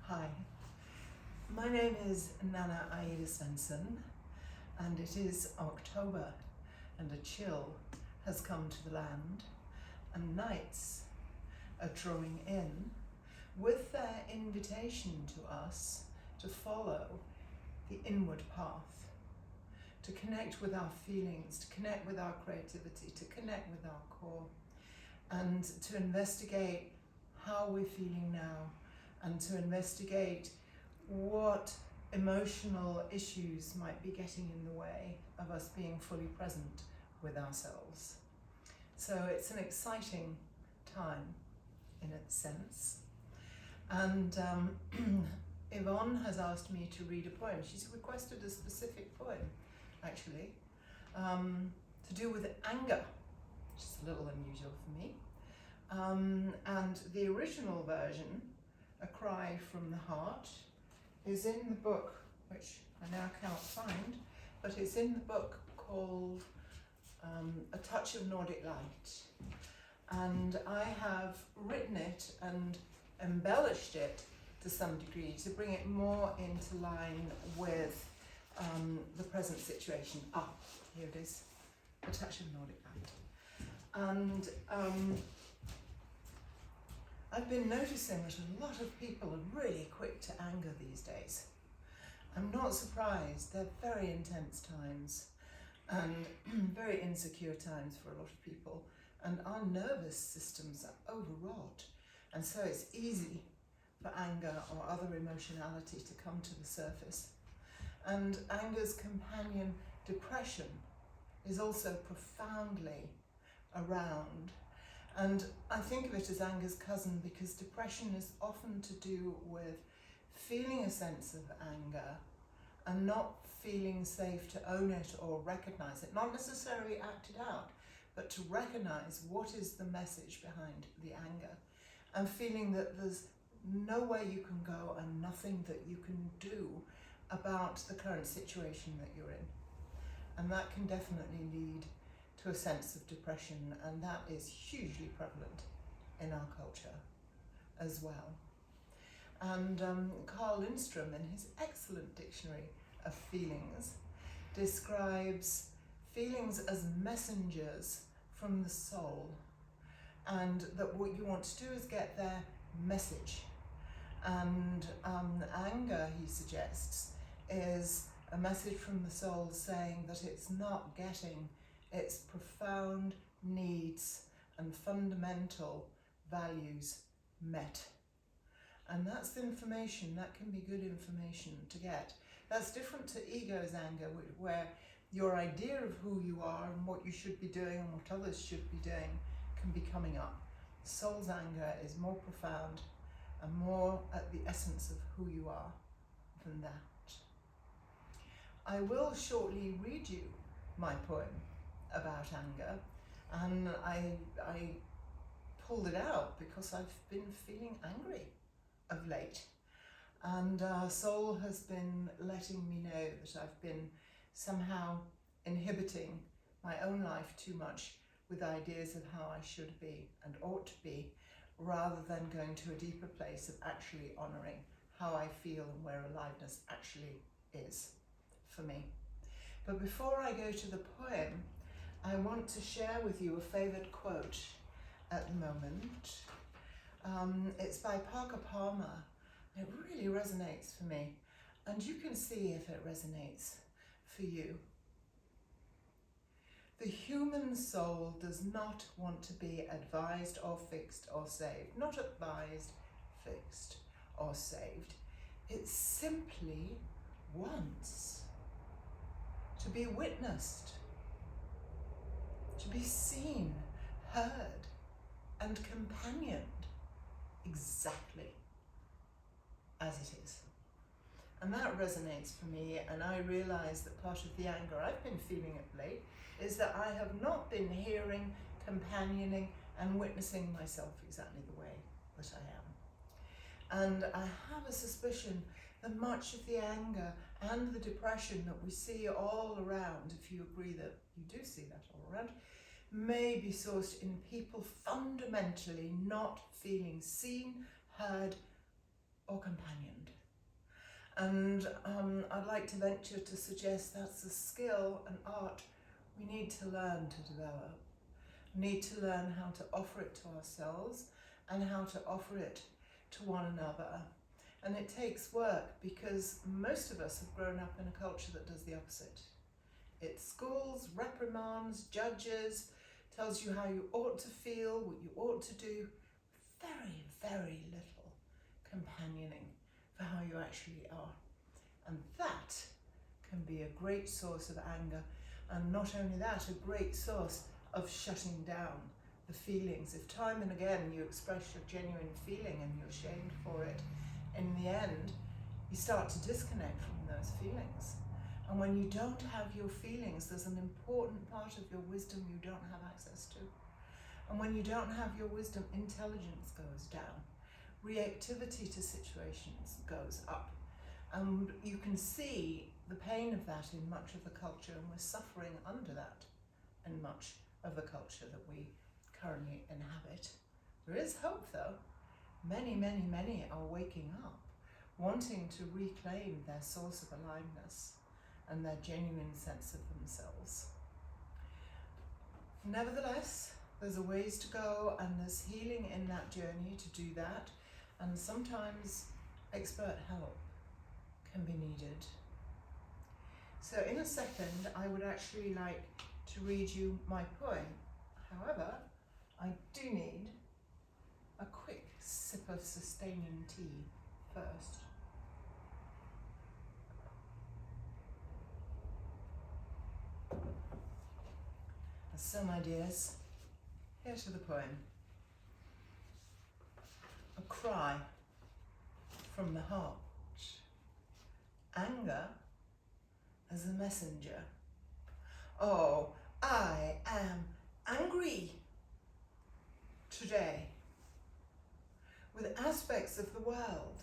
Hi, my name is Nanna Aida Svendsen, and it is October, and a chill has come to the land, and nights are drawing in with their invitation to us to follow the inward path, to connect with our feelings, to connect with our creativity, to connect with our core, and to investigate how we're feeling now, and to investigate what emotional issues might be getting in the way of us being fully present with ourselves. So it's an exciting time in a sense. And Yvonne has asked me to read a poem. She's requested a specific poem, actually, to do with anger, which is a little unusual for me. And the original version, A Cry from the Heart, is in the book, which I now can't find, but it's in the book called A Touch of Nordic Light. And I have written it and embellished it to some degree to bring it more into line with the present situation. Here it is, A Touch of Nordic Light. And I've been noticing that a lot of people are really quick to anger these days. I'm not surprised. They're very intense times and very insecure times for a lot of people, and our nervous systems are overwrought, and so it's easy for anger or other emotionality to come to the surface. And anger's companion, depression, is also profoundly around. And I think of it as anger's cousin because depression is often to do with feeling a sense of anger and not feeling safe to own it or recognize it, not necessarily act it out, but to recognize what is the message behind the anger, and feeling that there's no way you can go and nothing that you can do about the current situation that you're in. And that can definitely lead to a sense of depression, and that is hugely prevalent in our culture as well. And Carl Lindstrom, in his excellent dictionary of feelings, describes feelings as messengers from the soul, and that what you want to do is get their message. And anger, he suggests, is a message from the soul saying that it's not getting its profound needs and fundamental values met. And that's the information, that can be good information to get. That's different to ego's anger, where your idea of who you are and what you should be doing and what others should be doing can be coming up. Soul's anger is more profound and more at the essence of who you are than that. I will shortly read you my poem about anger, and I pulled it out because I've been feeling angry of late, and soul has been letting me know that I've been somehow inhibiting my own life too much with ideas of how I should be and ought to be, rather than going to a deeper place of actually honouring how I feel and where aliveness actually is for me. But before I go to the poem, I want to share with you a favoured quote at the moment. It's by Parker Palmer. It really resonates for me, and you can see if it resonates for you. The human soul does not want to be advised or fixed or saved. Not advised, fixed or saved. It simply wants to be witnessed, to be seen, heard, and companioned exactly as it is. And that resonates for me, and I realise that part of the anger I've been feeling of late is that I have not been hearing, companioning, and witnessing myself exactly the way that I am. And I have a suspicion that much of the anger and the depression that we see all around, if you agree that you do see that all around, may be sourced in people fundamentally not feeling seen, heard, or companioned. And I'd like to venture to suggest that's a skill, an art we need to learn to develop. We need to learn how to offer it to ourselves and how to offer it to one another. And it takes work because most of us have grown up in a culture that does the opposite. It schools, reprimands, judges, tells you how you ought to feel, what you ought to do. Very, very little companioning for how you actually are. And that can be a great source of anger. And not only that, a great source of shutting down the feelings. If time and again you express your genuine feeling and you're shamed for it, in the end, you start to disconnect from those feelings. And when you don't have your feelings, there's an important part of your wisdom you don't have access to. And when you don't have your wisdom, intelligence goes down. Reactivity to situations goes up. And you can see the pain of that in much of the culture, and we're suffering under that in much of the culture that we currently inhabit. There is hope though. Many, many, many are waking up, wanting to reclaim their source of aliveness and their genuine sense of themselves. Nevertheless, there's a ways to go, and there's healing in that journey to do that, and sometimes expert help can be needed. So in a second, I would actually like to read you my poem. However, I do need a quick sip of sustaining tea first. So my dears, here to the poem. A cry from the heart. Anger as a messenger. Oh, I am angry today with aspects of the world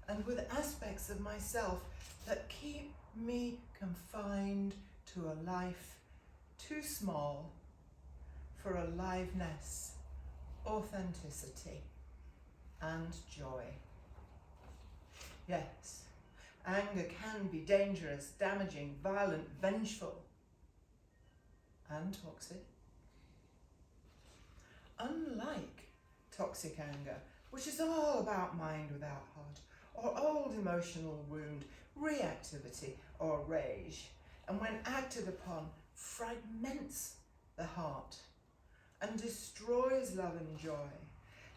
and with aspects of myself that keep me confined to a life too small for aliveness, authenticity, and joy. Yes, anger can be dangerous, damaging, violent, vengeful, and toxic. Unlike toxic anger, which is all about mind without heart, or old emotional wound, reactivity, or rage, and when acted upon, fragments the heart and destroys love and joy,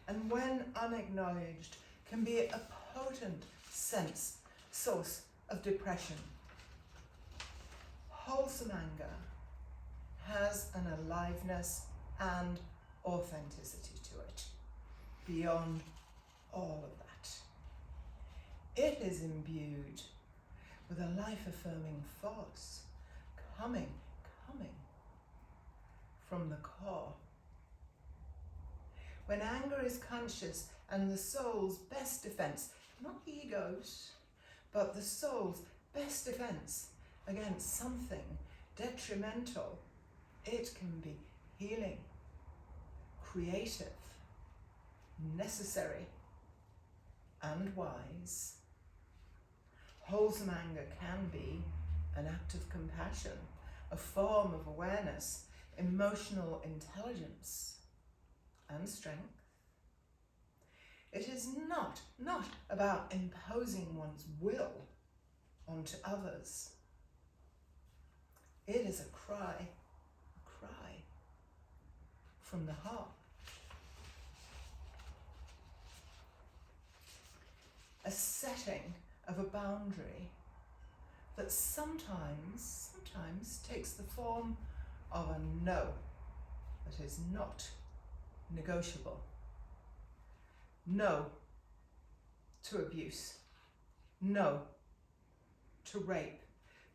and when unacknowledged can be a potent source of depression. Wholesome anger has an aliveness and authenticity to it, beyond all of that. It is imbued with a life-affirming force coming from the core. When anger is conscious and the soul's best defense, not ego's, but the soul's best defense against something detrimental, it can be healing, creative, necessary, and wise. Wholesome anger can be an act of compassion, a form of awareness, emotional intelligence, and strength. It is not about imposing one's will onto others. It is a cry from the heart. A setting of a boundary that sometimes takes the form of a no that is not negotiable. No to abuse. No to rape.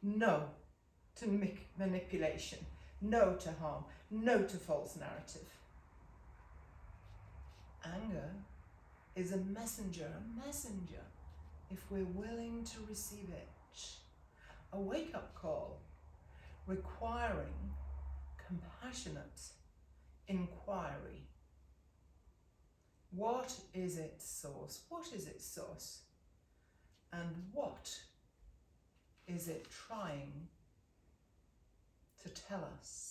No to manipulation. No to harm. No to false narrative. Anger is a messenger if we're willing to receive it. A wake-up call requiring compassionate inquiry. What is its source? What is its source? And what is it trying to tell us?